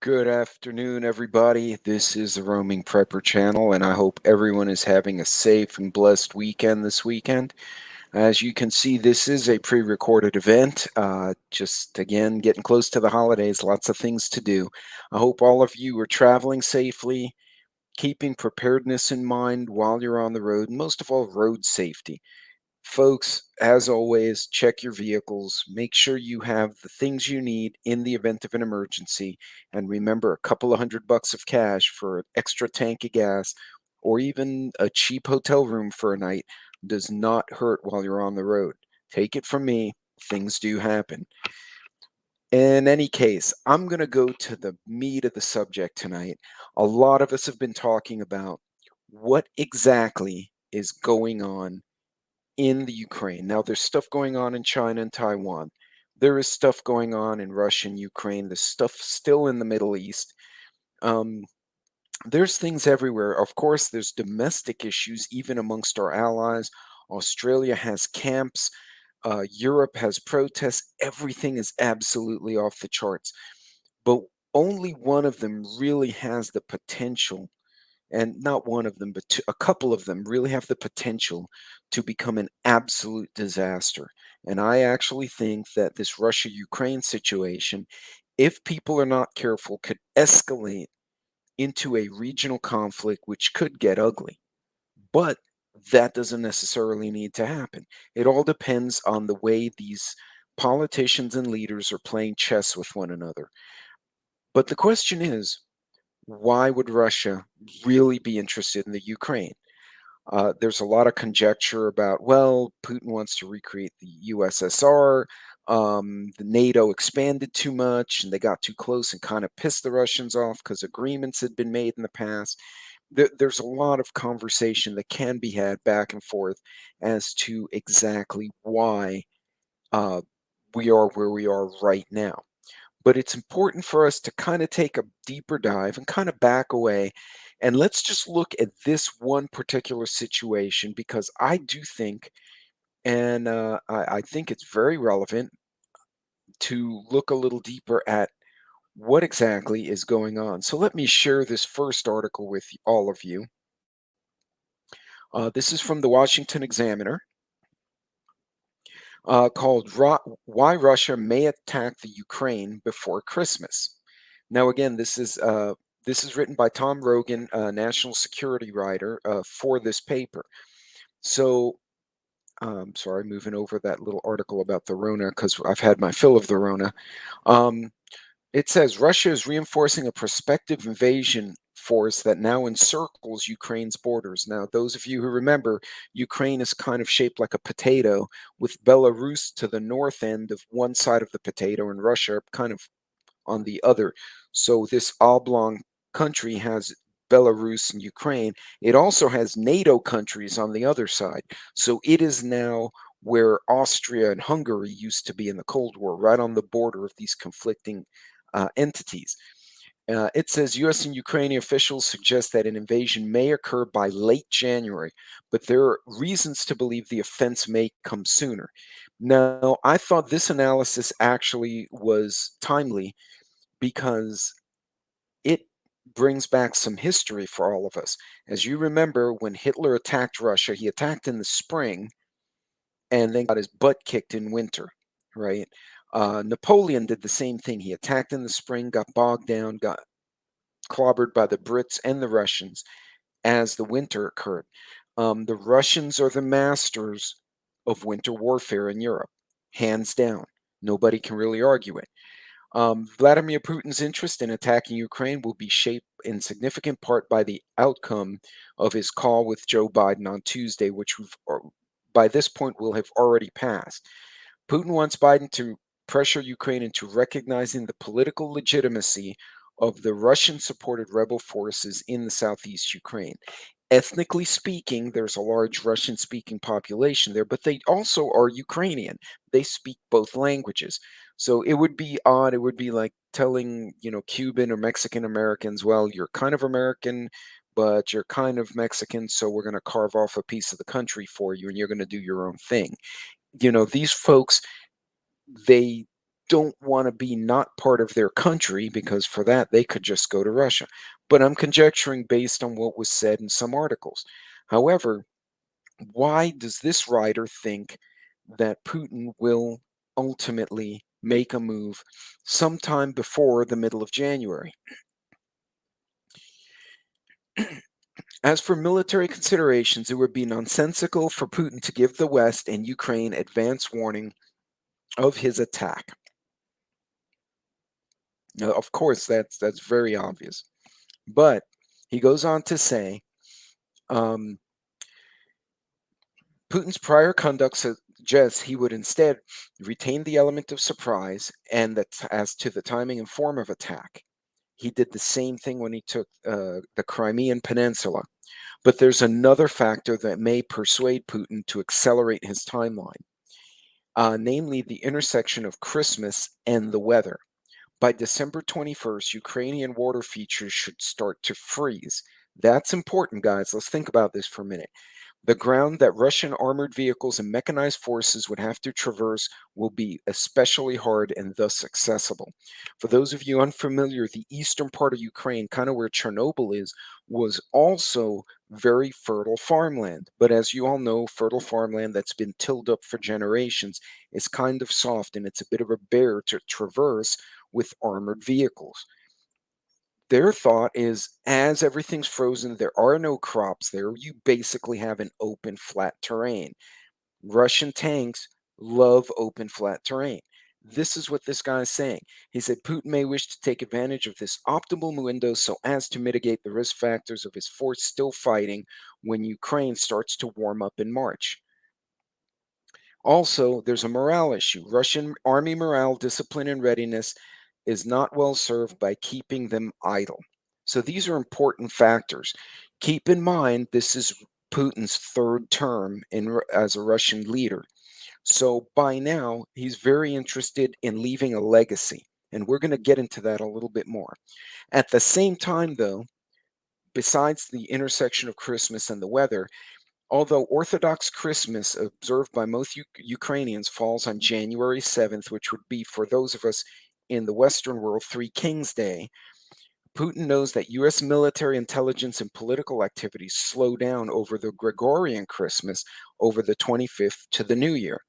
Good afternoon, everybody. This is the Roaming Prepper channel, and I hope everyone is having a safe and blessed weekend this weekend. As you can see, this is a pre-recorded event. Just again, getting close to the holidays, lots of things to do. I hope all of you are traveling safely, keeping preparedness in mind while you're on the road, and most of all, road safety. Folks, as always, check your vehicles. Make sure you have the things you need in the event of an emergency. And remember, a couple of $100 of cash for an extra tank of gas or even a cheap hotel room for a night does not hurt while you're on the road. Take it from me, things do happen. In any case, I'm going to go to the meat of the subject tonight. A lot of us have been talking about what exactly is going on in the Ukraine. Now, there's stuff going on in China and Taiwan. There is stuff going on in Russia and Ukraine. There's stuff still in the Middle East. Um, there's things everywhere. Of course, there's domestic issues even amongst our allies. Australia has camps. Europe has protests. Everything is absolutely off the charts. But only one of them really has the potential, and not one of them, but a couple of them really have the potential to become an absolute disaster. And I actually think that this Russia Ukraine situation, if people are not careful, could escalate into a regional conflict which could get ugly. But that doesn't necessarily need to happen. It all depends on the way these politicians and leaders are playing chess with one another. But the question is, why would Russia really be interested in the Ukraine? There's a lot of conjecture about, well, Putin wants to recreate the USSR. The NATO expanded too much and they got too close and kind of pissed the Russians off because agreements had been made in the past. There's a lot of conversation that can be had back and forth as to exactly why uh, we are where we are right now. But it's important for us to kind of take a deeper dive and kind of back away. And let's just look at this one particular situation because I do think, and I think it's very relevant to look a little deeper at what exactly is going on. So let me share this first article with all of you. This is from the Washington Examiner, called Why Russia May Attack the Ukraine Before Christmas. Now, again, this is written by Tom Rogan, a national security writer, for this paper. So, sorry, moving over that little article about the Rona because I've had my fill of the Rona. Um, it says Russia is reinforcing a prospective invasion force that now encircles Ukraine's borders. Now, those of you who remember, Ukraine is kind of shaped like a potato, with Belarus to the north end of one side of the potato and Russia kind of on the other. So this oblong country has Belarus and Ukraine. It also has NATO countries on the other side. So it is now where Austria and Hungary used to be in the Cold War, right on the border of these conflicting entities. It says US and Ukrainian officials suggest that an invasion may occur by late January, but there are reasons to believe the offense may come sooner. Now, I thought this analysis actually was timely because it brings back some history for all of us. As you remember, when Hitler attacked Russia, he attacked in the spring and then got his butt kicked in winter, right? Napoleon did the same thing. He attacked in the spring, got bogged down, got clobbered by the Brits and the Russians as the winter occurred. The Russians are the masters of winter warfare in Europe, hands down. Nobody can really argue it. Vladimir Putin's interest in attacking Ukraine will be shaped in significant part by the outcome of his call with Joe Biden on Tuesday, which by this point will have already passed. Putin wants Biden to pressure Ukraine into recognizing the political legitimacy of the Russian supported rebel forces in the southeast Ukraine. Ethnically speaking, there's a large Russian speaking population there, but they also are Ukrainian. They speak both languages. So it would be odd. It would be like telling, Cuban or Mexican Americans, well, you're kind of American, but you're kind of Mexican, so we're going to carve off a piece of the country for you and you're going to do your own thing. These folks, they don't want to be not part of their country, because for that they could just go to Russia. But I'm conjecturing based on what was said in some articles. However, why does this writer think that Putin will ultimately make a move sometime before the middle of January? As for military considerations, it would be nonsensical for Putin to give the West and Ukraine advance warning of his attack. Now, of course, that's very obvious. But he goes on to say, um, Putin's prior conduct suggests he would instead retain the element of surprise and that as to the timing and form of attack. He did the same thing when he took the Crimean Peninsula. But there's another factor that may persuade Putin to accelerate his timeline, namely the intersection of Christmas and the weather. By December 21st, Ukrainian water features should start to freeze. That's important, guys. Let's think about this for a minute. The ground that Russian armored vehicles and mechanized forces would have to traverse will be especially hard and thus accessible. For those of you unfamiliar, the eastern part of Ukraine, kind of where Chernobyl is, was also very fertile farmland. But as you all know, fertile farmland that's been tilled up for generations is kind of soft, and it's a bit of a bear to traverse with armored vehicles. Their thought is, as everything's frozen, there are no crops there. You basically have an open, flat terrain. Russian tanks love open, flat terrain. This is what this guy is saying. He said Putin may wish to take advantage of this optimal window so as to mitigate the risk factors of his force still fighting when Ukraine starts to warm up in March. Also, there's a morale issue. Russian army morale, discipline, and readiness is not well served by keeping them idle. So these are important factors. Keep in mind, this is Putin's third term as a Russian leader. So by now, he's very interested in leaving a legacy. And we're going to get into that a little bit more. At the same time, though, besides the intersection of Christmas and the weather, although Orthodox Christmas, observed by most Ukrainians, falls on January 7th, which would be for those of us in the Western world, Three Kings Day, Putin knows that U.S. military intelligence and political activities slow down over the Gregorian Christmas, over the 25th to the New Year.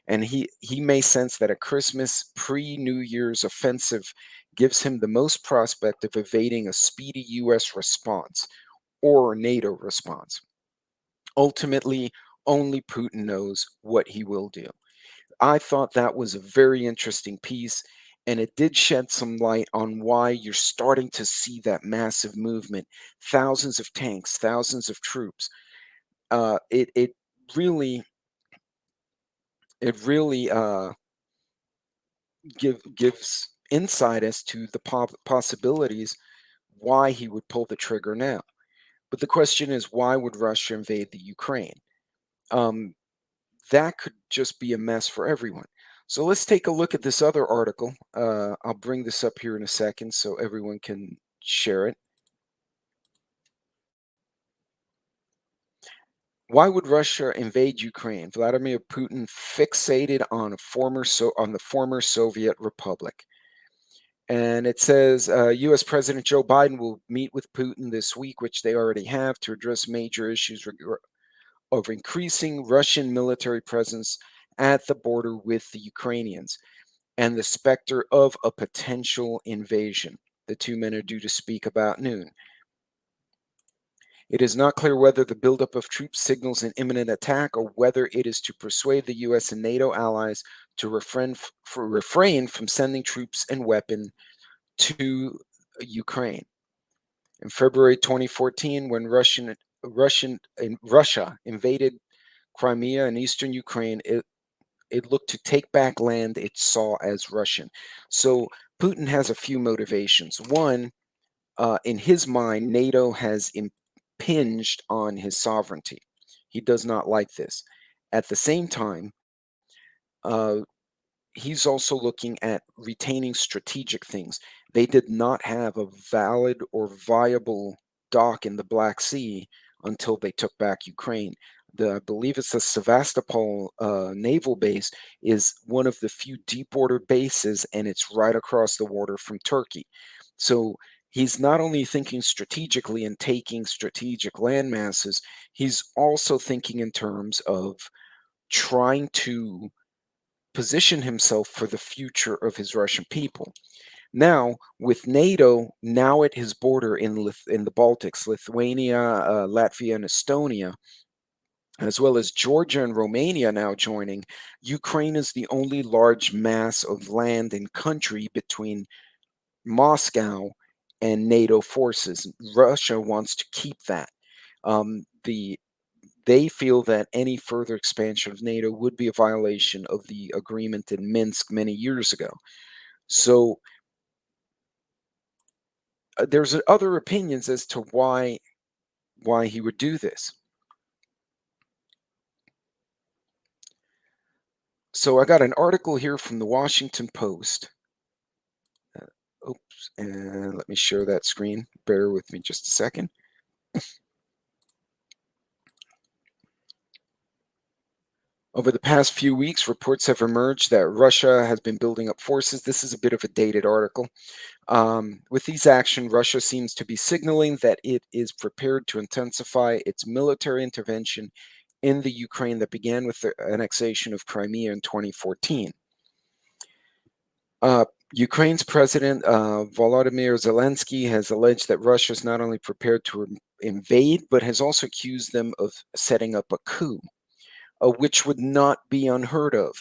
And he may sense that a Christmas pre-New Year's offensive gives him the most prospect of evading a speedy U.S. response or NATO response. Ultimately, only Putin knows what he will do. I thought that was a very interesting piece, and it did shed some light on why you're starting to see that massive movement, thousands of tanks, thousands of troops. It really gives insight as to the possibilities why he would pull the trigger now. But the question is, why would Russia invade the Ukraine? Um, that could just be a mess for everyone. So let's take a look at this other article. I'll bring this up here in a second so everyone can share it. Why would Russia invade Ukraine? Vladimir Putin fixated on the former Soviet republic. And it says U.S. President Joe Biden will meet with Putin this week, which they already have, to address major issues of increasing Russian military presence at the border with the Ukrainians and the specter of a potential invasion. The two men are due to speak about noon. It is not clear whether the buildup of troops signals an imminent attack or whether it is to persuade the U.S. and NATO allies to refrain from sending troops and weapons to Ukraine. In February 2014, when Russia invaded Crimea and eastern Ukraine, it looked to take back land it saw as Russian. So Putin has a few motivations. One, in his mind, NATO has impinged on his sovereignty. He does not like this. At the same time, uh, he's also looking at retaining strategic things. They did not have a valid or viable dock in the Black Sea until they took back Ukraine. I believe it's the Sevastopol naval base, is one of the few deep water bases, and it's right across the water from Turkey. So he's not only thinking strategically and taking strategic land masses, he's also thinking in terms of trying to position himself for the future of his Russian people. Now, with NATO now at his border in the Baltics, Lithuania, Latvia, and Estonia, as well as Georgia and Romania now joining, Ukraine is the only large mass of land and country between Moscow and NATO forces. Russia wants to keep that. They feel that any further expansion of NATO would be a violation of the agreement in Minsk many years ago. So there's other opinions as to why he would do this. So I got an article here from the Washington Post. Oops, and let me share that screen. Bear with me just a second. Over the past few weeks, reports have emerged that Russia has been building up forces. This is a bit of a dated article. With these actions, Russia seems to be signaling that it is prepared to intensify its military intervention in the Ukraine that began with the annexation of Crimea in 2014. Ukraine's President Volodymyr Zelensky has alleged that Russia is not only prepared to invade, but has also accused them of setting up a coup, which would not be unheard of.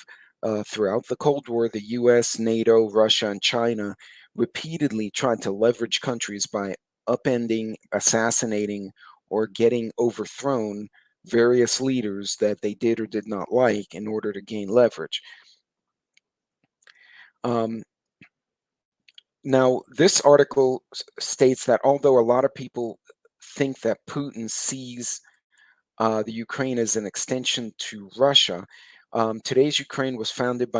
Throughout the Cold War, the US, NATO, Russia, and China repeatedly tried to leverage countries by upending, assassinating, or getting overthrown various leaders that they did or did not like in order to gain leverage. Um, Now, this article states that although a lot of people think that Putin sees the Ukraine as an extension to Russia, today's Ukraine was founded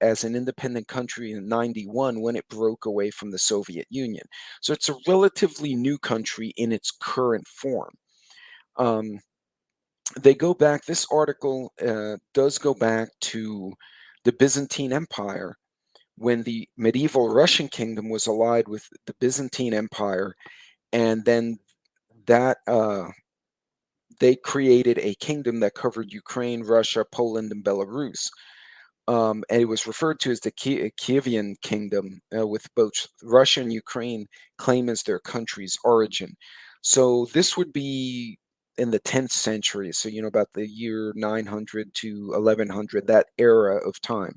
as an independent country in '91 when it broke away from the Soviet Union. So it's a relatively new country in its current form. Um, they go back, this article does go back to the Byzantine Empire when the medieval Russian kingdom was allied with the Byzantine Empire, and then that they created a kingdom that covered Ukraine, Russia, Poland, and Belarus. And it was referred to as the Kievan Kingdom, with both Russia and Ukraine claim as their country's origin. So this would be in the 10th century, so about the year 900 to 1100, that era of time.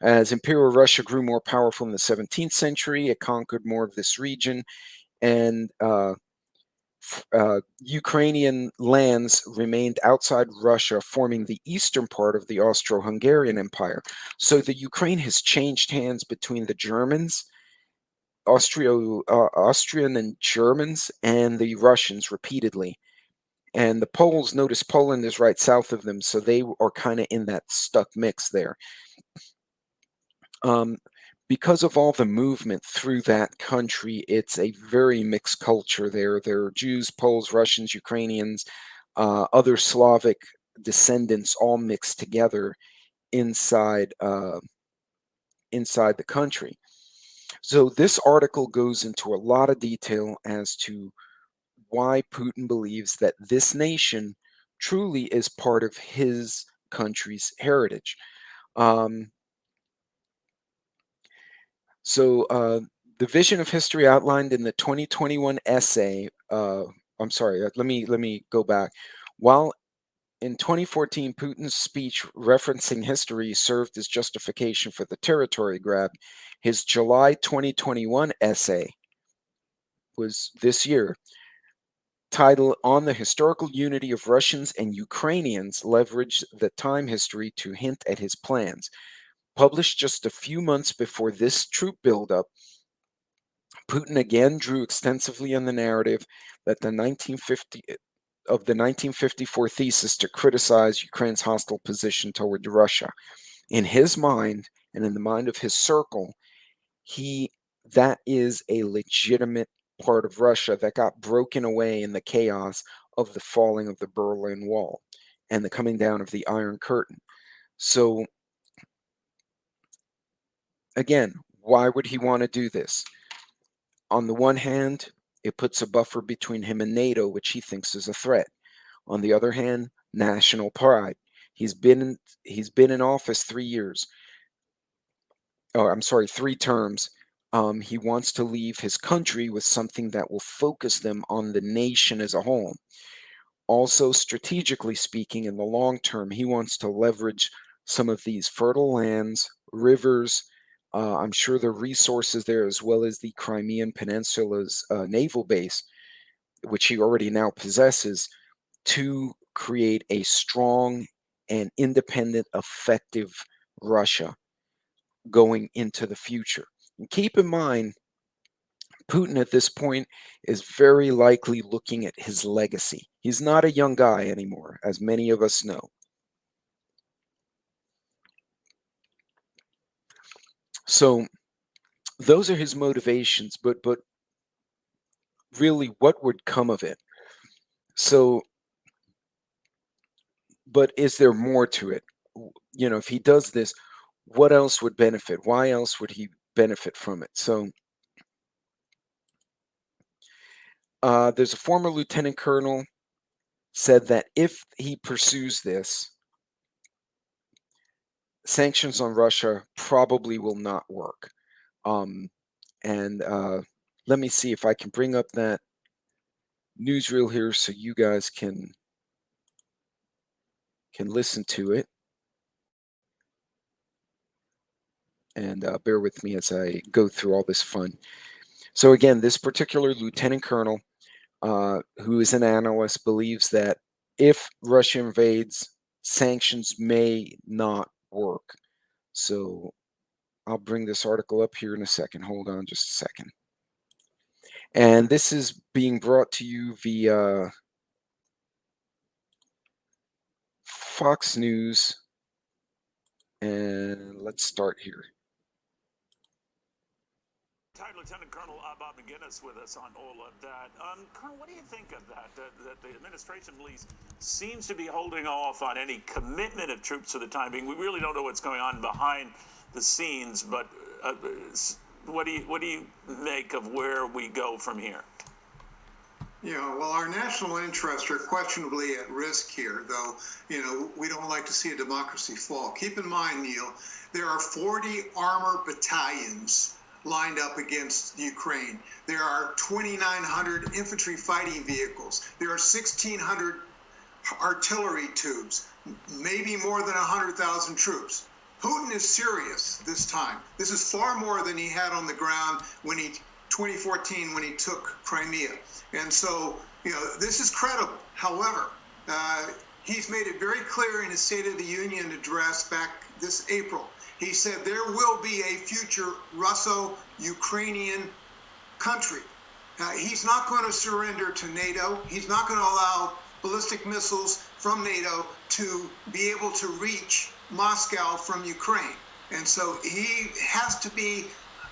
As Imperial Russia grew more powerful in the 17th century, it conquered more of this region, and Ukrainian lands remained outside Russia, forming the eastern part of the Austro-Hungarian Empire. So the Ukraine has changed hands between the Germans, Austrian and Germans, and the Russians repeatedly. And the Poles, notice Poland is right south of them, so they are kind of in that stuck mix there. Um, because of all the movement through that country, it's a very mixed culture there. There are Jews, Poles, Russians, Ukrainians, other Slavic descendants all mixed together inside inside the country. So this article goes into a lot of detail as to why Putin believes that this nation truly is part of his country's heritage. Um, So the vision of history outlined in the 2021 essay. I'm sorry. Let me go back. While in 2014, Putin's speech referencing history served as justification for the territory grab, his July 2021 essay was this year, titled "On the Historical Unity of Russians and Ukrainians," leveraged the time history to hint at his plans. Published just a few months before this troop buildup, Putin again drew extensively on the narrative that the 1954 thesis to criticize Ukraine's hostile position toward Russia. In his mind and in the mind of his circle, he that is a legitimate part of Russia that got broken away in the chaos of the falling of the Berlin Wall. and the coming down of the Iron Curtain. So, again, why would he want to do this? On the one hand, it puts a buffer between him and NATO, which he thinks is a threat. On the other hand, national pride. He's been in office 3 years. Oh, I'm sorry, 3 terms. He wants to leave his country with something that will focus them on the nation as a whole. Also, strategically speaking, in the long term, he wants to leverage some of these fertile lands, rivers. I'm sure the resources there, as well as the Crimean Peninsula's naval base, which he already now possesses, to create a strong and independent, effective Russia going into the future. And keep in mind, Putin at this point is very likely looking at his legacy. He's not a young guy anymore, as many of us know. So those are his motivations, but really, what would come of it? So, but is there more to it? You know, if he does this, what else would benefit? Why else would he benefit from it? So there's a former lieutenant colonel said that if he pursues this, sanctions on Russia probably will not work. And let me see if I can bring up that newsreel here so you guys can listen to it. And bear with me as I go through all this fun. So again, this particular lieutenant colonel, who is an analyst, believes that if Russia invades, sanctions may not work. So I'll bring this article up here in a second. Hold on just a second. And this is being brought to you via Fox News. And let's start here. Retired Lieutenant Colonel Bob McGinnis with us on all of that. Colonel, what do you think of that? That the administration, at least, seems to be holding off on any commitment of troops for the time being. We really don't know what's going on behind the scenes, but what do you make of where we go from here? Yeah, well, our national interests are questionably at risk here, though, we don't like to see a democracy fall. Keep in mind, Neil, there are 40 armor battalions lined up against Ukraine. There are 2,900 infantry fighting vehicles. There are 1,600 artillery tubes, maybe more than 100,000 troops. Putin is serious this time. This is far more than he had on the ground when 2014 when he took Crimea. And so, this is credible. However, he's made it very clear in his State of the Union address back this April. He said there will be a future Russo-Ukrainian country. He's not going to surrender to NATO. He's not going to allow ballistic missiles from NATO to be able to reach Moscow from Ukraine. And so he has to be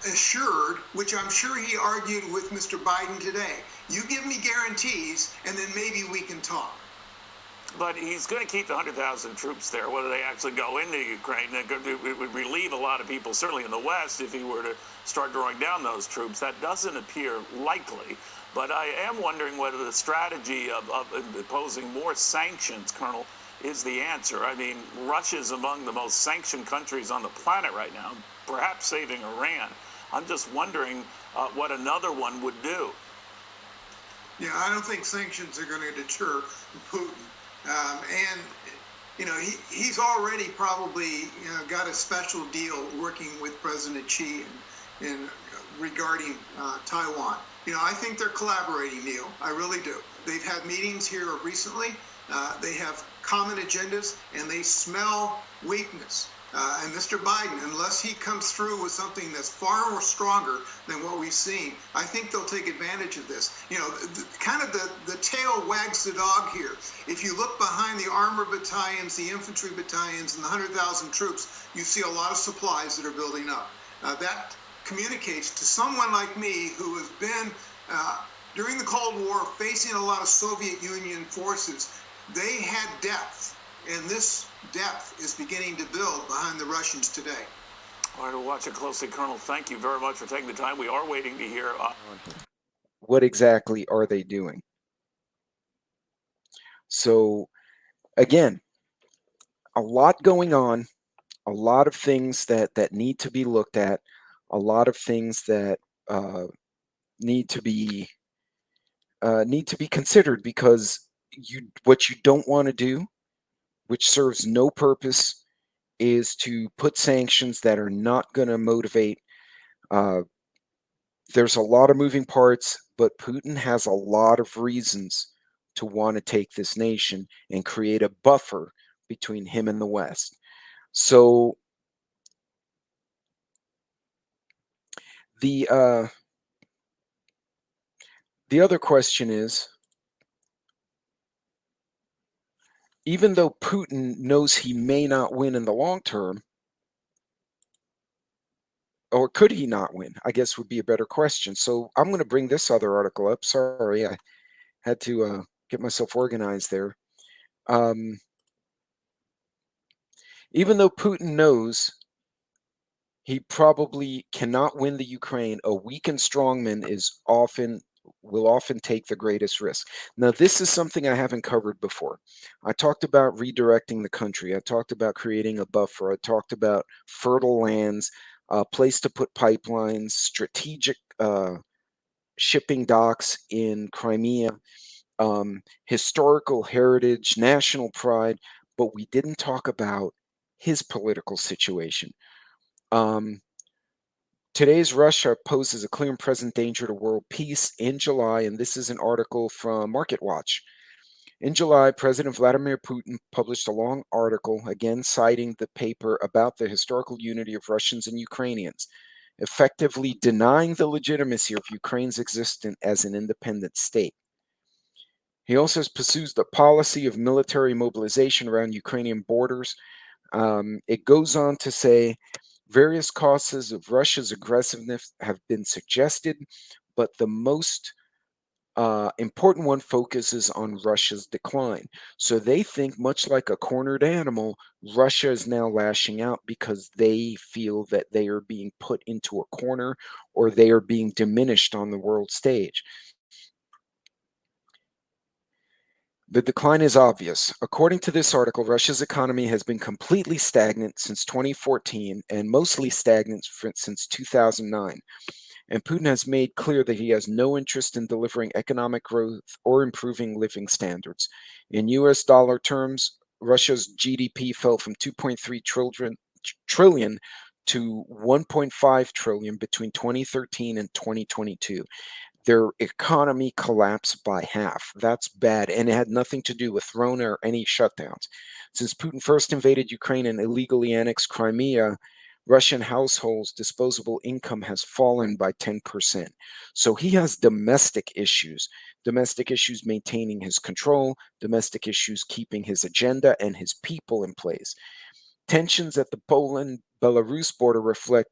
assured, which I'm sure he argued with Mr. Biden today, you give me guarantees and then maybe we can talk. But he's going to keep the 100,000 troops there, whether they actually go into Ukraine. It would relieve a lot of people, certainly in the West, if he were to start drawing down those troops. That doesn't appear likely. But I am wondering whether the strategy of imposing more sanctions, Colonel, is the answer. I mean, Russia is among the most sanctioned countries on the planet right now, perhaps saving Iran. I'm just wondering what another one would do. Yeah, I don't think sanctions are going to deter Putin. He's already probably got a special deal working with President Xi in regarding Taiwan. I think they're collaborating, Neil. I really do. They've had meetings here recently. They have common agendas, and they smell weakness. And Mr. Biden, unless he comes through with something that's far more stronger than what we've seen, I think they'll take advantage of this. The tail wags the dog here. If you look behind the armor battalions, the infantry battalions, and the 100,000 troops, you see a lot of supplies that are building up. That communicates to someone like me who has been, during the Cold War, facing a lot of Soviet Union forces. They had depth. And this depth is beginning to build behind the Russians today. All right, we'll watch it closely, Colonel. Thank you very much for taking the time. We are waiting to hear. What exactly are they doing? So, again, a lot going on, a lot of things that need to be looked at, a lot of things that uh, need to be considered, because what you don't want to do, which serves no purpose, is to put sanctions that are not going to motivate. Uh, there's a lot of moving parts, but Putin has a lot of reasons to want to take this nation and create a buffer between him and the West. So the other question is, even though Putin knows he may not win in the long term, or could he not win, I guess would be a better question. So I'm going to bring this other article up. Sorry, I had to get myself organized there. Even though Putin knows he probably cannot win the Ukraine, a weakened strongman will often take the greatest risk. Now, this is something I haven't covered before. I talked about redirecting the country. I talked about creating a buffer. I talked about fertile lands, a place to put pipelines, strategic shipping docks in Crimea, historical heritage, national pride, but we didn't talk about his political situation. Um, Today's Russia poses a clear and present danger to world peace in July, and this is an article from MarketWatch. In July, President Vladimir Putin published a long article, again citing the paper about the historical unity of Russians and Ukrainians, effectively denying the legitimacy of Ukraine's existence as an independent state. He also pursues the policy of military mobilization around Ukrainian borders. It goes on to say various causes of Russia's aggressiveness have been suggested, but the most important one focuses on Russia's decline. So they think, much like a cornered animal, Russia is now lashing out because they feel that they are being put into a corner or they are being diminished on the world stage. The decline is obvious. According to this article, Russia's economy has been completely stagnant since 2014 and mostly stagnant since 2009. And Putin has made clear that he has no interest in delivering economic growth or improving living standards. In US dollar terms, Russia's GDP fell from 2.3 trillion to 1.5 trillion between 2013 and 2022. Their economy collapsed by half. That's bad, and it had nothing to do with Rona or any shutdowns. Since Putin first invaded Ukraine and illegally annexed Crimea, Russian households' disposable income has fallen by 10%. So he has domestic issues maintaining his control, domestic issues keeping his agenda and his people in place. Tensions at the Poland-Belarus border reflect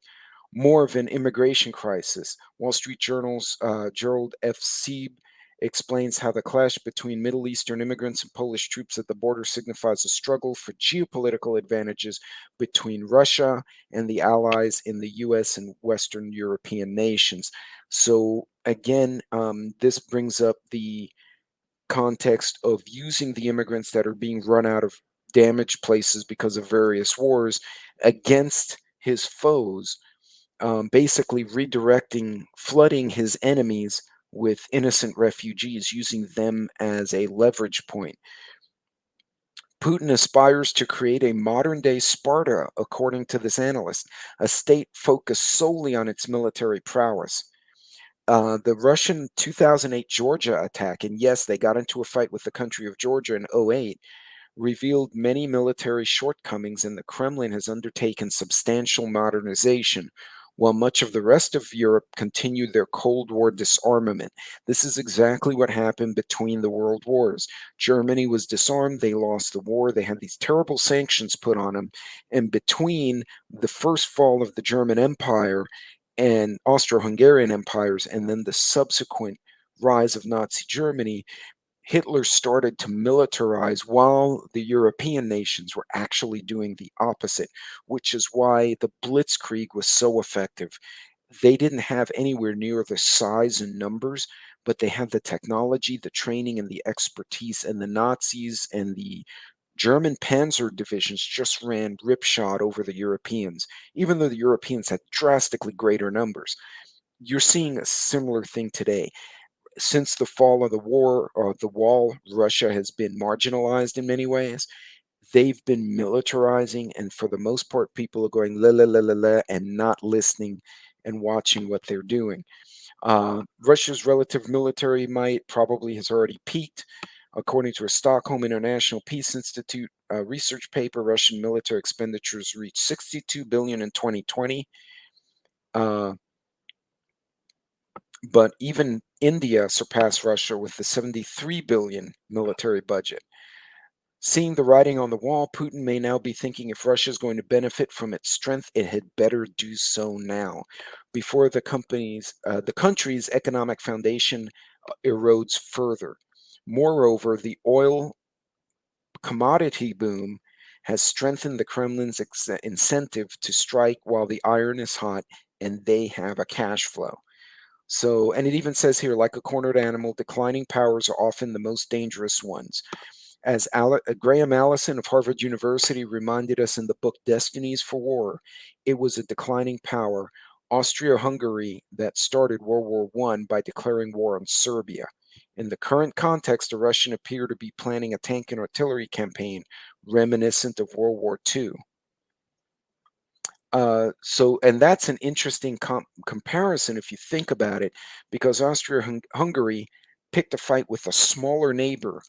more of an immigration crisis. Wall Street Journal's Gerald F. Sieb explains how the clash between Middle Eastern immigrants and Polish troops at the border signifies a struggle for geopolitical advantages between Russia and the allies in the US and Western European nations. So, again, this brings up the context of using the immigrants that are being run out of damaged places because of various wars against his foes, basically redirecting, flooding his enemies with innocent refugees, using them as a leverage point. Putin aspires to create a modern day Sparta, according to this analyst, a state focused solely on its military prowess. The Russian 2008 Georgia attack, and yes, they got into a fight with the country of Georgia in '08, revealed many military shortcomings, and the Kremlin has undertaken substantial modernization, while much of the rest of Europe continued their Cold War disarmament. This is exactly what happened between the world wars. Germany was disarmed, they lost the war, they had these terrible sanctions put on them, and between the first fall of the German Empire and Austro-Hungarian empires, and then the subsequent rise of Nazi Germany, Hitler started to militarize while the European nations were actually doing the opposite, which is why the Blitzkrieg was so effective. They didn't have anywhere near the size and numbers, but they had the technology, the training, and the expertise, and the Nazis and the German panzer divisions just ran ripshod over the Europeans, even though the Europeans had drastically greater numbers. You're seeing a similar thing today. Since the fall of the war or the wall, Russia has been marginalized in many ways. They've been militarizing, and for the most part, people are going la la la la la and not listening and watching what they're doing. Russia's relative military might probably has already peaked. According to a Stockholm International Peace Institute research paper, Russian military expenditures reached 62 billion in 2020. Uh, but even India surpassed Russia with the 73 billion military budget. Seeing the writing on the wall, Putin may now be thinking if Russia is going to benefit from its strength, it had better do so now, before the country's economic foundation erodes further. Moreover, the oil commodity boom has strengthened the Kremlin's incentive to strike while the iron is hot and they have a cash flow. So, and it even says here, like a cornered animal, declining powers are often the most dangerous ones. As Graham Allison of Harvard University reminded us in the book Destinies for War, it was a declining power, Austria-Hungary, that started World War I by declaring war on Serbia. In the current context, the Russians appear to be planning a tank and artillery campaign reminiscent of World War II. And that's an interesting comparison if you think about it, because Austria-Hungary picked a fight with a smaller neighbor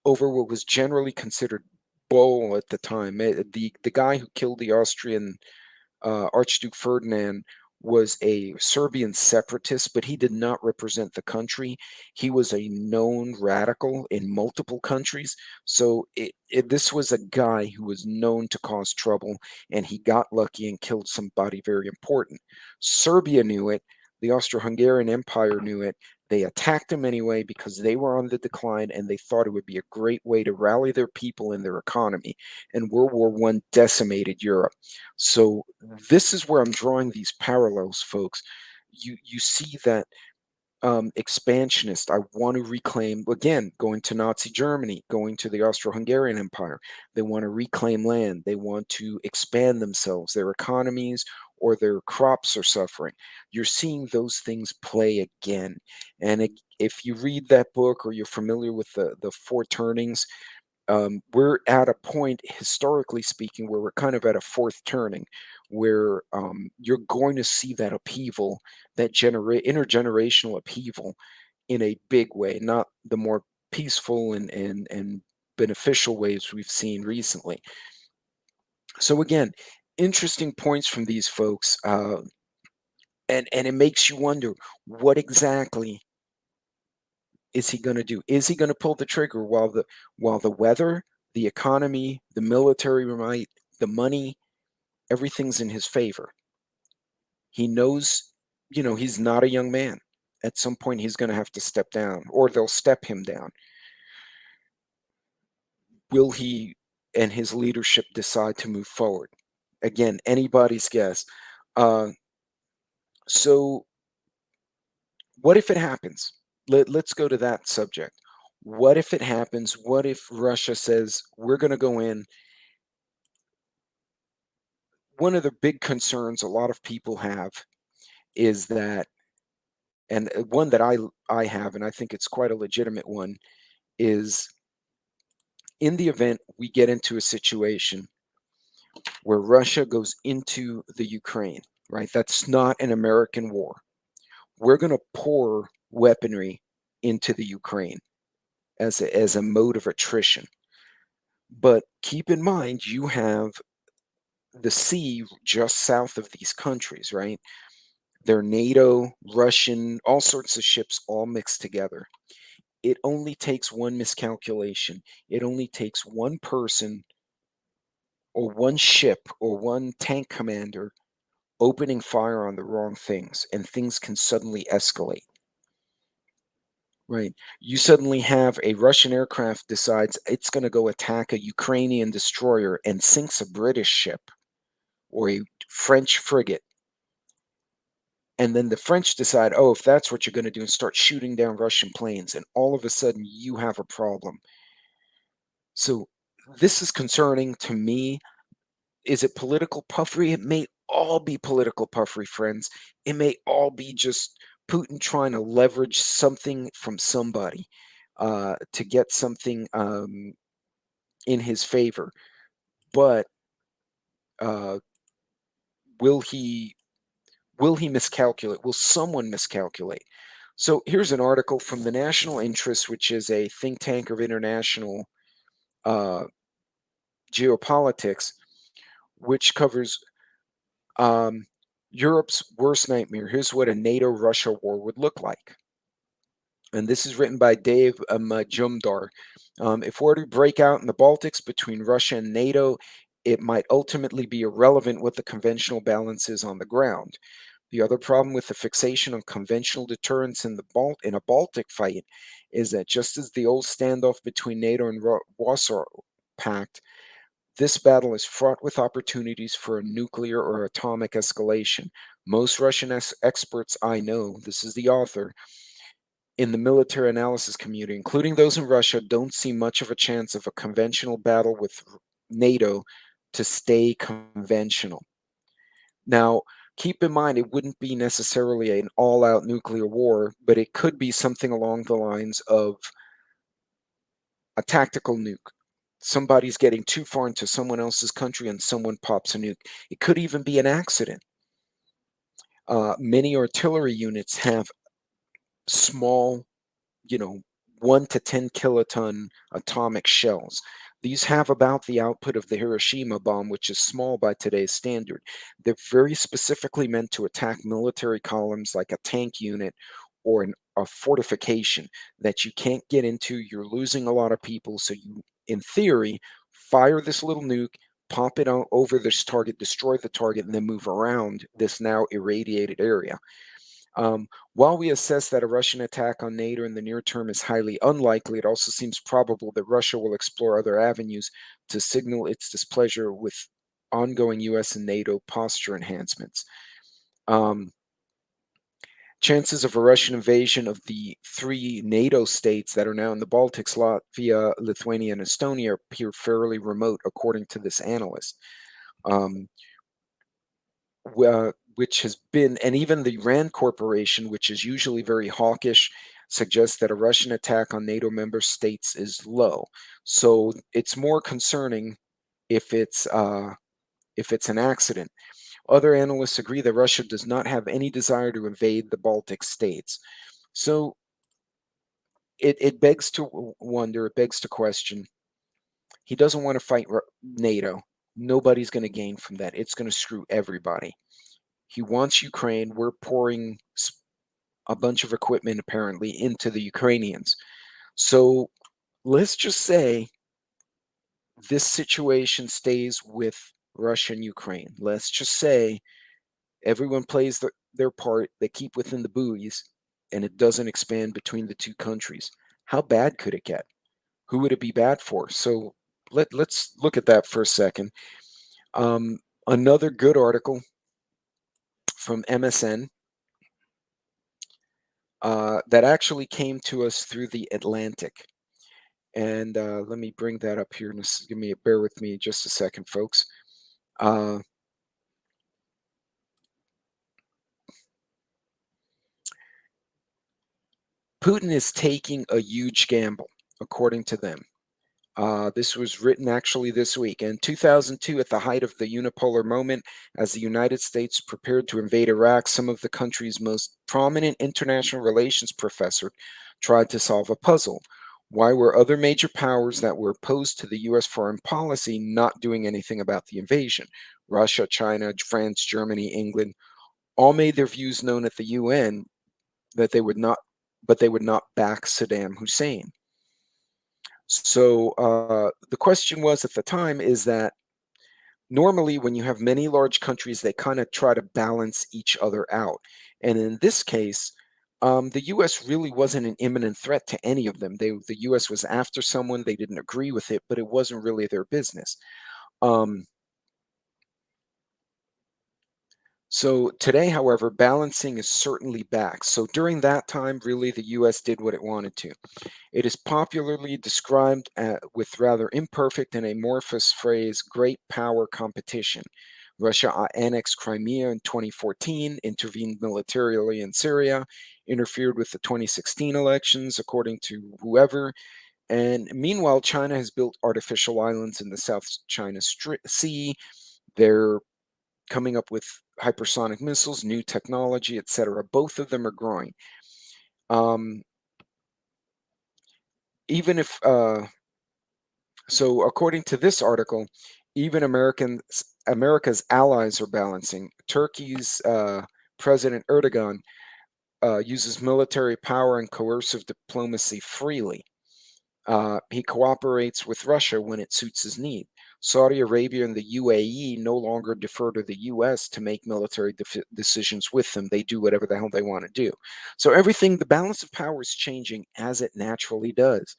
over what was generally considered bull at the time. The guy who killed the Austrian Archduke Ferdinand was a Serbian separatist, but he did not represent the country. He was a known radical in multiple countries. So this was a guy who was known to cause trouble, and he got lucky and killed somebody very important. Serbia knew it. The Austro-Hungarian Empire knew it. They attacked him anyway because they were on the decline and they thought it would be a great way to rally their people and their economy. And World War I decimated Europe. So this is where I'm drawing these parallels, folks. You see that expansionist. I want to reclaim, again, going to Nazi Germany, going to the Austro-Hungarian Empire. They want to reclaim land. They want to expand themselves, their economies, or their crops are suffering. You're seeing those things play again. And if you read that book or you're familiar with the four turnings, we're at a point, historically speaking, where we're kind of at a fourth turning, where you're going to see that upheaval, that intergenerational upheaval, in a big way, not the more peaceful and beneficial ways we've seen recently. So again, interesting points from these folks, and it makes you wonder what exactly is he going to do? Is he going to pull the trigger while the weather, the economy, the military might, the money, everything's in his favor? He knows, he's not a young man. At some point, he's going to have to step down, or they'll step him down. Will he and his leadership decide to move forward? Again, anybody's guess. Uh, so, what if it happens? Let's go to that subject. What if it happens? What if Russia says, we're going to go in? One of the big concerns a lot of people have is that, and one that I have, and I think it's quite a legitimate one, is in the event we get into a situation where Russia goes into the Ukraine, right? That's not an American war. We're going to pour weaponry into the Ukraine as a mode of attrition. But keep in mind, you have the sea just south of these countries, right? They're NATO, Russian, all sorts of ships all mixed together. It only takes one miscalculation. It only takes one person or one ship or one tank commander opening fire on the wrong things, and things can suddenly escalate. Right. You suddenly have a Russian aircraft decides it's going to go attack a Ukrainian destroyer and sinks a British ship or a French frigate. And then the French decide, oh, if that's what you're going to do, and start shooting down Russian planes. And all of a sudden, you have a problem. So this is concerning to me. Is it political puffery? It may all be political puffery, friends. It may all be just Putin trying to leverage something from somebody to get something in his favor. But uh, will he miscalculate? Will someone miscalculate? So here's an article from the National Interest, which is a think tank of international uh, geopolitics, which covers um, Europe's worst nightmare. Here's what a NATO-Russia war would look like. And this is written by Dave Majumdar. If war to break out in the Baltics between Russia and NATO, it might ultimately be irrelevant what the conventional balance is on the ground. The other problem with the fixation on conventional deterrence in in a Baltic fight is that just as the old standoff between NATO and Warsaw Pact, this battle is fraught with opportunities for a nuclear or atomic escalation. Most Russian experts I know, this is the author, in the military analysis community, including those in Russia, don't see much of a chance of a conventional battle with NATO to stay conventional. Now, keep in mind, it wouldn't be necessarily an all out nuclear war, but it could be something along the lines of a tactical nuke. Somebody's getting too far into someone else's country and someone pops a nuke. It could even be an accident. Many artillery units have small, you know, 1 to 10 kiloton atomic shells. These have about the output of the Hiroshima bomb, which is small by today's standard. They're very specifically meant to attack military columns like a tank unit or a fortification that you can't get into. You're losing a lot of people. So you, in theory, fire this little nuke, pop it out over this target, destroy the target, and then move around this now irradiated area. While we assess that a Russian attack on NATO in the near term is highly unlikely, it also seems probable that Russia will explore other avenues to signal its displeasure with ongoing US and NATO posture enhancements. Um, Chances of a Russian invasion of the three NATO states that are now in the Baltics, Latvia, Lithuania, and Estonia, appear fairly remote, according to this analyst. Um, which has been, and even the RAND Corporation, which is usually very hawkish, suggests that a Russian attack on NATO member states is low. So it's more concerning if it's an accident. Other analysts agree that Russia does not have any desire to invade the Baltic states. So it begs to wonder, it begs to question. He doesn't want to fight NATO. Nobody's going to gain from that. It's going to screw everybody. He wants Ukraine. We're pouring a bunch of equipment apparently into the Ukrainians. So let's just say this situation stays with Russia and Ukraine. Let's just say everyone plays their part, they keep within the buoys, and it doesn't expand between the two countries. How bad could it get? Who would it be bad for? So let's look at that for a second. Another good article from MSN that actually came to us through the Atlantic. And let me bring that up here. Bear with me just a second, folks. Putin is taking a huge gamble, according to them. This was written actually this week. In 2002, at the height of the unipolar moment, as the United States prepared to invade Iraq, some of the country's most prominent international relations professor tried to solve a puzzle. Why were other major powers that were opposed to the U.S. foreign policy not doing anything about the invasion? Russia, China, France, Germany, England all made their views known at the UN that they would not, but they would not back Saddam Hussein. So the question was at the time is that normally when you have many large countries, they kind of try to balance each other out. And in this case, The U.S. really wasn't an imminent threat to any of them. The U.S. was after someone, they didn't agree with it, but it wasn't really their business. So today, however, balancing is certainly back. So during that time, really, the U.S. did what it wanted to. It is popularly described with rather imperfect and amorphous phrase, great power competition. Russia annexed Crimea in 2014, intervened militarily in Syria, interfered with the 2016 elections, according to whoever. And meanwhile, China has built artificial islands in the South China Sea. They're coming up with hypersonic missiles, new technology, etc. Both of them are growing. Even if So, according to this article, even America's allies are balancing. Turkey's President Erdogan uses military power and coercive diplomacy freely. He cooperates with Russia when it suits his need. Saudi Arabia and the UAE no longer defer to the US to make military decisions with them. They do whatever the hell they want to do. So, everything, the balance of power is changing as it naturally does.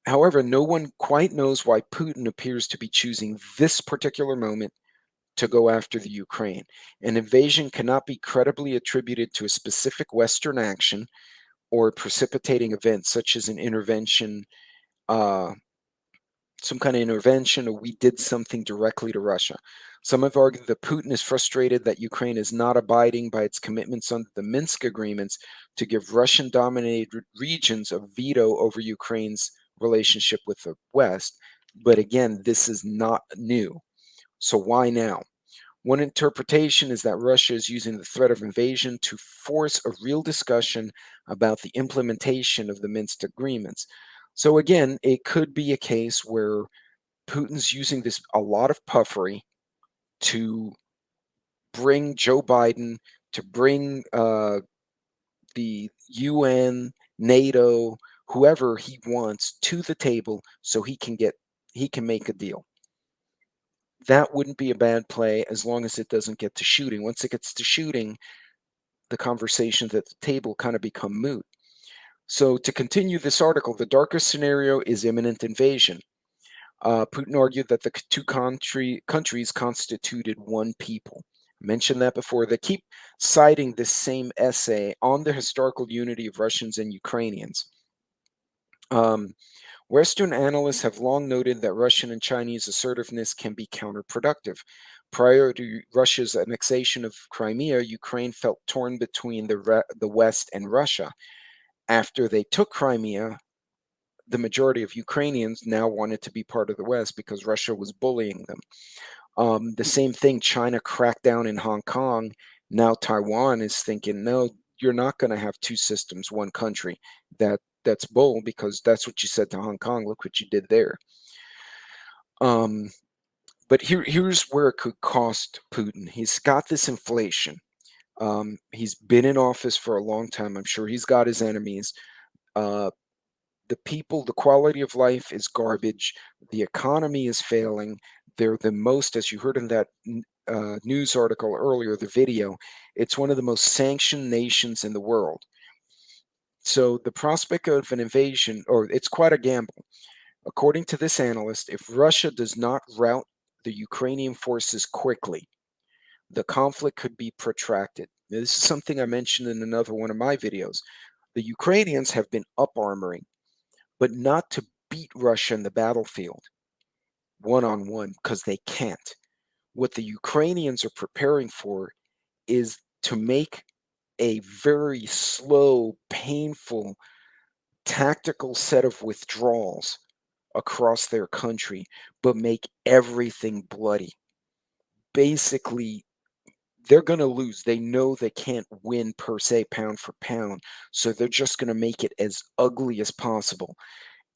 However, no one quite knows why Putin appears to be choosing this particular moment to go after the Ukraine. An invasion cannot be credibly attributed to a specific Western action or precipitating event, such as an intervention, some kind of intervention, or we did something directly to Russia. Some have argued that Putin is frustrated that Ukraine is not abiding by its commitments under the Minsk agreements to give Russian dominated regions a veto over Ukraine's relationship with the West. But again, this is not new. So why now? One interpretation is that Russia is using the threat of invasion to force a real discussion about the implementation of the Minsk agreements. So again, it could be a case where Putin's using this a lot of puffery to bring Joe Biden, to bring the UN, NATO, whoever he wants to the table so he can make a deal. That wouldn't be a bad play as long as it doesn't get to shooting. Once it gets to shooting, the conversations at the table kind of become moot. So to continue this article, the darkest scenario is imminent invasion. Putin argued that the two countries constituted one people. I mentioned that before. They keep citing this same essay on the historical unity of Russians and Ukrainians. Western analysts have long noted that Russian and Chinese assertiveness can be counterproductive. Prior to Russia's annexation of Crimea, Ukraine felt torn between the West and Russia. After they took Crimea, the majority of Ukrainians now wanted to be part of the West because Russia was bullying them. The same thing, China cracked down in Hong Kong. Now Taiwan is thinking, no, you're not going to have two systems, one country. That's bull, because that's what you said to Hong Kong. Look what you did there. But here's where it could cost Putin. He's got this inflation. He's been in office for a long time. I'm sure he's got his enemies. The people, the quality of life is garbage. The economy is failing. They're the most, as you heard in that news article earlier, the video, it's one of the most sanctioned nations in the world. So the prospect of an invasion, or it's quite a gamble. According to this analyst, if Russia does not rout the Ukrainian forces quickly, the conflict could be protracted. This is something I mentioned in another one of my videos. The Ukrainians have been up-armoring, but not to beat Russia in the battlefield one-on-one, because they can't. What the Ukrainians are preparing for is to make a very slow, painful, tactical set of withdrawals across their country, but make everything bloody. Basically, they're going to lose. They know they can't win per se, pound for pound. So they're just going to make it as ugly as possible.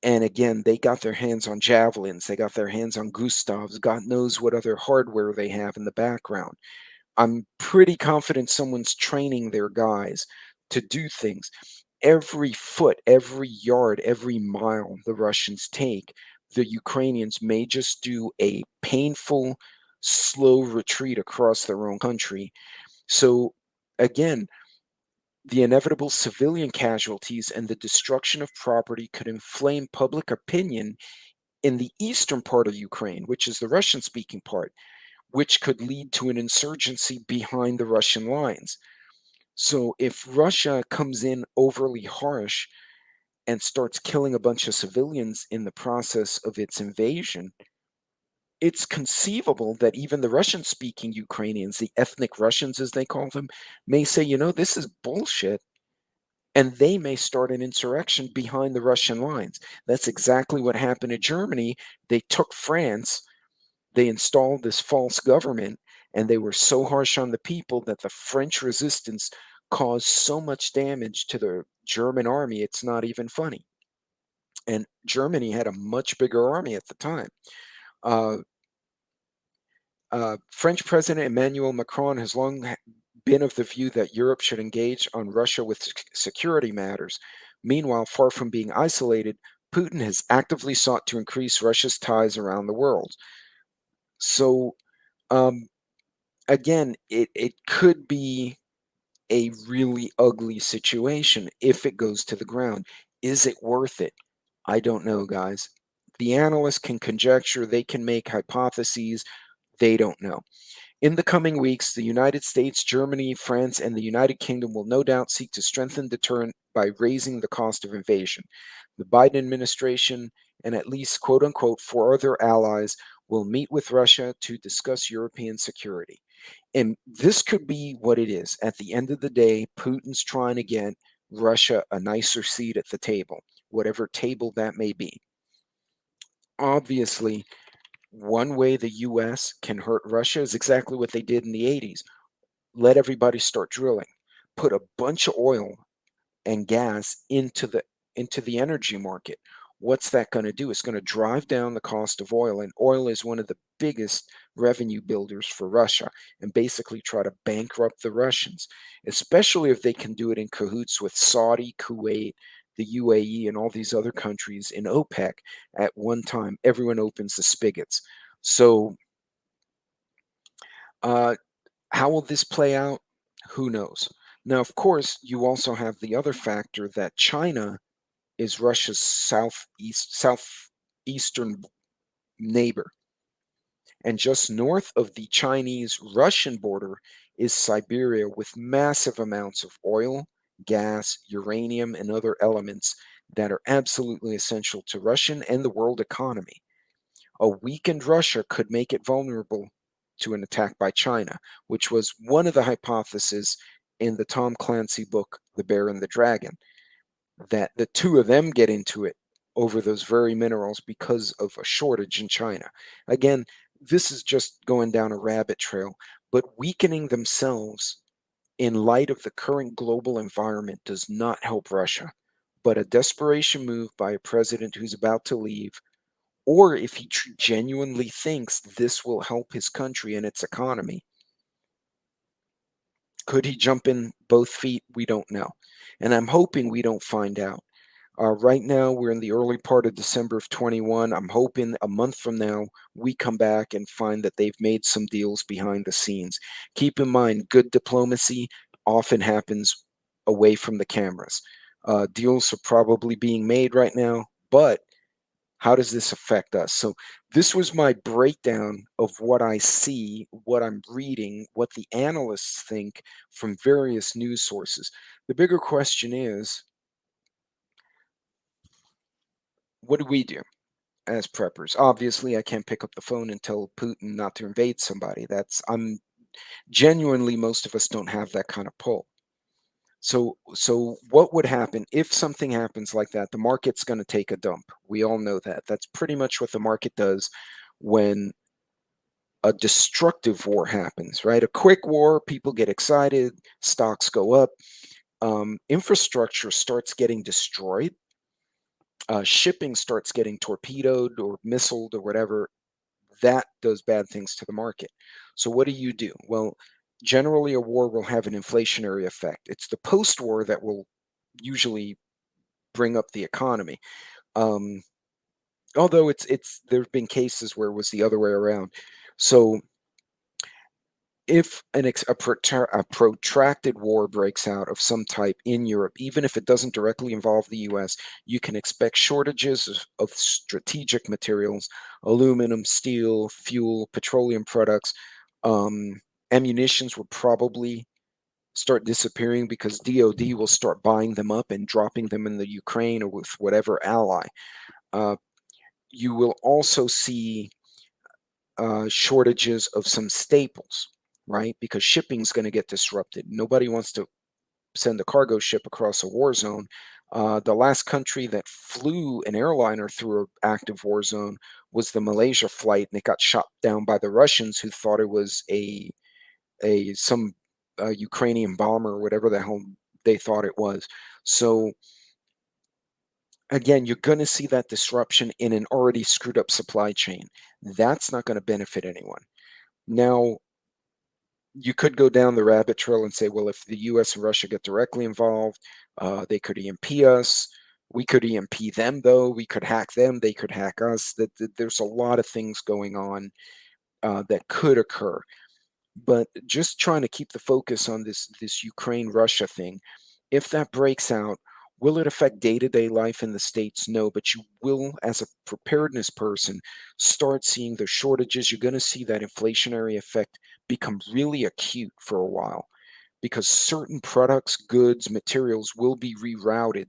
And again, they got their hands on javelins. They got their hands on Gustavs. God knows what other hardware they have in the background. I'm pretty confident someone's training their guys to do things. Every foot, every yard, every mile the Russians take, the Ukrainians may just do a painful, slow retreat across their own country. So again, the inevitable civilian casualties and the destruction of property could inflame public opinion in the eastern part of Ukraine, which is the Russian speaking part, which could lead to an insurgency behind the Russian lines. So if Russia comes in overly harsh and starts killing a bunch of civilians in the process of its invasion, it's conceivable that even the Russian speaking Ukrainians, the ethnic Russians as they call them, may say, this is bullshit. And they may start an insurrection behind the Russian lines. That's exactly what happened in Germany. They took France, they installed this false government, and they were so harsh on the people that the French resistance caused so much damage to the German army, it's not even funny. And Germany had a much bigger army at the time. Uh, French President Emmanuel Macron has long been of the view that Europe should engage on Russia with security matters. Meanwhile, far from being isolated, Putin has actively sought to increase Russia's ties around the world. So, um, again, it could be a really ugly situation if it goes to the ground. Is it worth it? I don't know, guys. The analysts can conjecture, they can make hypotheses, they don't know. In the coming weeks, the United States, Germany, France, and the United Kingdom will no doubt seek to strengthen deterrent by raising the cost of invasion. The Biden administration and at least quote unquote four other allies will meet with Russia to discuss European security. And this could be what it is. At the end of the day, Putin's trying to get Russia a nicer seat at the table, whatever table that may be. Obviously, one way the US can hurt Russia is exactly what they did in the 80s. Let everybody start drilling, put a bunch of oil and gas into the energy market. What's that going to do? It's going to drive down the cost of oil, and oil is one of the biggest revenue builders for Russia, and basically try to bankrupt the Russians, especially if they can do it in cahoots with Saudi, Kuwait, the UAE, and all these other countries in OPEC at one time. Everyone opens the spigots. So, uh, how will this play out? Who knows? Now, of course, you also have the other factor that China is Russia's southeastern neighbor. And just north of the Chinese Russian border is Siberia with massive amounts of oil, gas, uranium, and other elements that are absolutely essential to Russian and the world economy. A weakened Russia could make it vulnerable to an attack by China, which was one of the hypotheses in the Tom Clancy book, The Bear and the Dragon, that the two of them get into it over those very minerals because of a shortage in China. Again, this is just going down a rabbit trail, but weakening themselves in light of the current global environment does not help Russia. But a desperation move by a president who's about to leave, or if he genuinely thinks this will help his country and its economy, could he jump in both feet? We don't know. And I'm hoping we don't find out. Right now, we're in the early part of December of 21. I'm hoping a month from now, we come back and find that they've made some deals behind the scenes. Keep in mind, good diplomacy often happens away from the cameras. Deals are probably being made right now, but how does this affect us? So, this was my breakdown of what I see, what I'm reading, what the analysts think from various news sources. The bigger question is, what do we do as preppers? Obviously, I can't pick up the phone and tell Putin not to invade somebody. I'm genuinely, most of us don't have that kind of pull. So what would happen if something happens like that? The market's going to take a dump. We all know that. That's pretty much what the market does when a destructive war happens, right? A quick war, people get excited, stocks go up, infrastructure starts getting destroyed, shipping starts getting torpedoed or missiled or whatever. That does bad things to the market. So what do? Well, generally a war will have an inflationary effect. It's the post-war that will usually bring up the economy. Um, Although there have been cases where it was the other way around. So if a protracted war breaks out of some type in Europe, even if it doesn't directly involve the US, you can expect shortages of strategic materials, aluminum, steel, fuel, petroleum products. Ammunitions will probably start disappearing because DoD will start buying them up and dropping them in the Ukraine or with whatever ally. Uh, you will also see shortages of some staples, right? Because shipping is going to get disrupted. Nobody wants to send a cargo ship across a war zone. The last country that flew an airliner through an active war zone was the Malaysia flight, and it got shot down by the Russians, who thought it was some Ukrainian bomber or whatever the hell they thought it was. So again, you're going to see that disruption in an already screwed up supply chain. That's not going to benefit anyone. Now, you could go down the rabbit trail and say, well, if the US and Russia get directly involved, they could EMP us. We could EMP them, though. We could hack them. They could hack us. There's a lot of things going on that could occur. But just trying to keep the focus on this Ukraine Russia thing. If that breaks out, will it affect day-to-day life in the States? No, but you will, as a preparedness person, start seeing the shortages. You're going to see that inflationary effect become really acute for a while because certain products, goods, materials will be rerouted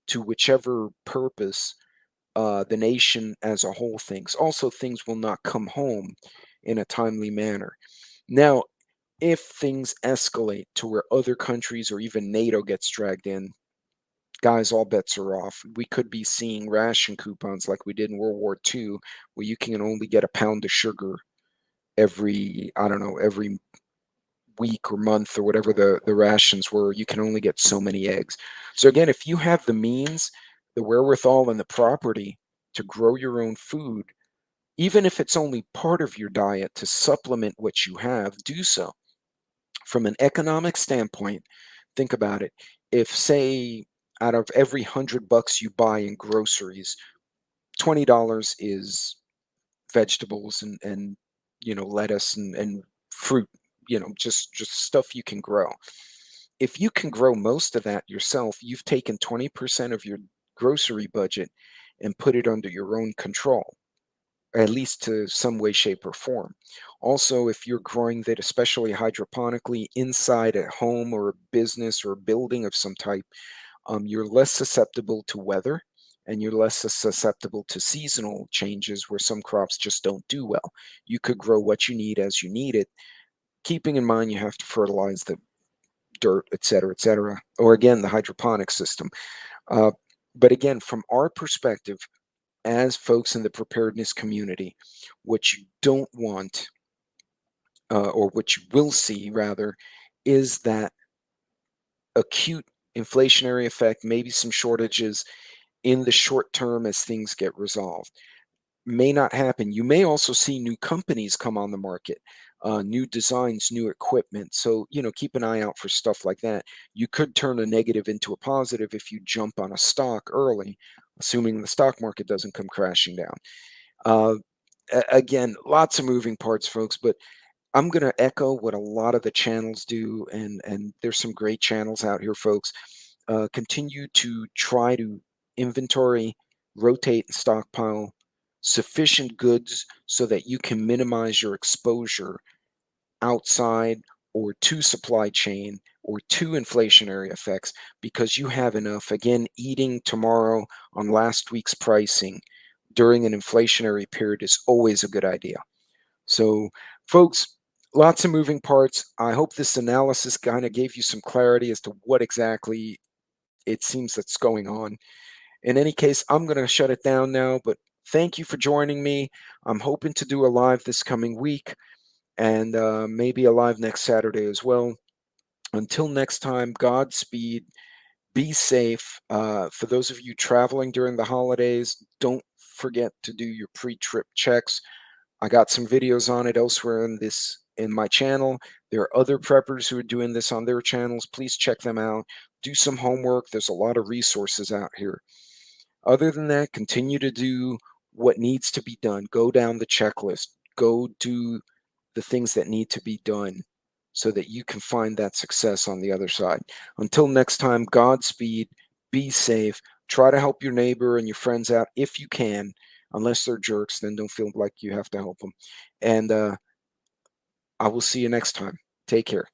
to whichever purpose the nation as a whole thinks. Also, things will not come home in a timely manner. Now, if things escalate to where other countries or even NATO gets dragged in, guys, all bets are off. We could be seeing ration coupons like we did in World War II, where you can only get a pound of sugar every, I don't know, every week or month or whatever the rations were. You can only get so many eggs. So again, if you have the means, the wherewithal, and the property to grow your own food, even if it's only part of your diet to supplement what you have, do so. From an economic standpoint, think about it. If, say, out of every $100 you buy in groceries, $20 is vegetables and lettuce and fruit, just stuff you can grow. If you can grow most of that yourself, you've taken 20% of your grocery budget and put it under your own control, at least to some way, shape, or form. Also, if you're growing that, especially hydroponically, inside at home or a business or a building of some type, you're less susceptible to weather and you're less susceptible to seasonal changes where some crops just don't do well. You could grow what you need as you need it, keeping in mind you have to fertilize the dirt, et cetera, or again, the hydroponic system. Uh, but again, from our perspective, as folks in the preparedness community, what you don't want, or what you will see rather, is that acute inflationary effect, maybe some shortages in the short term as things get resolved. May not happen. You may also see new companies come on the market, new designs, new equipment. So, keep an eye out for stuff like that. You could turn a negative into a positive if you jump on a stock early, assuming the stock market doesn't come crashing down. Uh, Again, lots of moving parts, folks, but I'm going to echo what a lot of the channels do, and there's some great channels out here, folks. Continue to try to inventory, rotate, and stockpile sufficient goods so that you can minimize your exposure outside or to supply chain or to inflationary effects because you have enough. Again, eating tomorrow on last week's pricing during an inflationary period is always a good idea. So, folks, lots of moving parts. I hope this analysis kind of gave you some clarity as to what exactly it seems that's going on. In any case, I'm going to shut it down now, but thank you for joining me. I'm hoping to do a live this coming week and maybe a live next Saturday as well. Until next time, Godspeed. Be safe. For those of you traveling during the holidays, don't forget to do your pre-trip checks. I got some videos on it elsewhere in my channel. There are other preppers who are doing this on their channels. Please check them out. Do some homework. There's a lot of resources out here. Other than that, continue to do what needs to be done. Go down the checklist. Go do the things that need to be done. so that you can find that success on the other side. Until next time, Godspeed, be safe, try to help your neighbor and your friends out if you can. Unless they're jerks, then don't feel like you have to help them. And I will see you next time. Take care.